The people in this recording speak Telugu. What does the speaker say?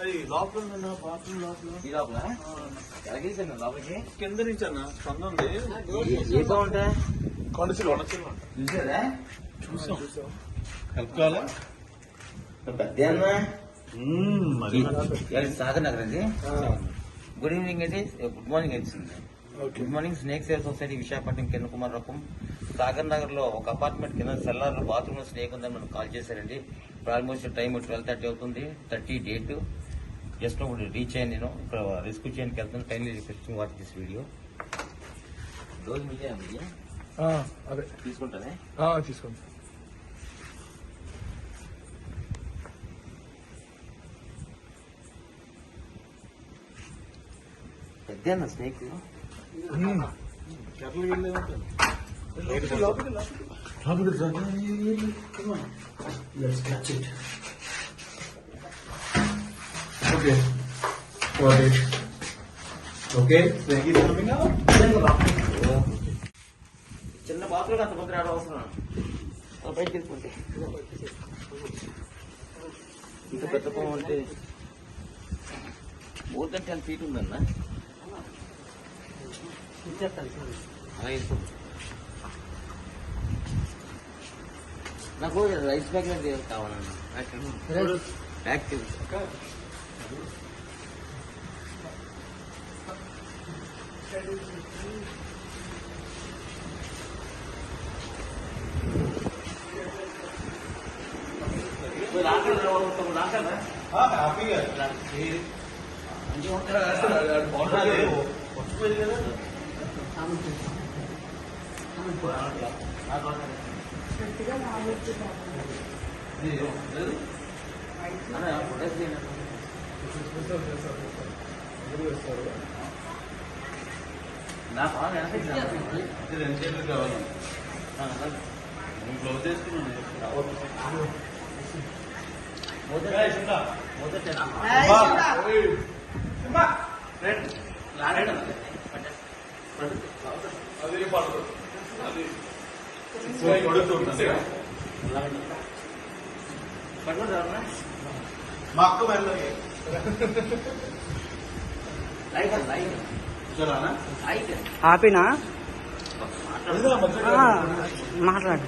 అది లోపల బాత్రూమ్ లోపల ఈ లోపల ఎలాగేసాను లోపలికి కింద నుంచి అన్న స్పందన ఉంది. ఏ బాగుంటా చూసారా చూసాం కలుపుకోవాలా పెద్ద సాగర్ నగర్ అండి. గుడ్ ఈవినింగ్ అండి, గుడ్ మార్నింగ్ వచ్చింది. Good morning. Snake save society Visakhapatnam కింద కుమార్ రకం సాగర్ నగర్ లో ఒక అపార్ట్మెంట్ కింద సెల్లార్ లో బాత్రూమ్ లో స్నేక్ ఉందని మనకు కాల్ చేశారండి. ఇప్పుడు ఆల్మోస్ట్ టైం 12:30 అవుతుంది. 30 డేట్ జస్ట్ ఇప్పుడు రీచ్ అయ్యాను. నేను ఇక్కడ రెస్క్యూ చేయడానికి వెళ్తాను. Kindly requesting watch this video. రోజు మీడియా అదే తీసుకుంటానే తీసుకోండి. పెద్ద snake Let's catch it. Okay. Got it. Okay. Snake is coming out. చిన్న బాత్రూమ్ అంత మంది రావడం అవసరం. బయట తీసుకుంటే ఇంత పెద్ద పొలం అంటే మోర్ దెన్ 10 feet ఉందన్న. నాకు రైస్ బ్యాగ్ కావాలన్నా. యాక్టివ్ నా పాలు ఎంతసేపు కావాలి? క్లోజ్ చేసుకున్నాను. అది పడదు. అది మా అక్క వెళ్ళాలి. ఆపినా మాట్లాడు.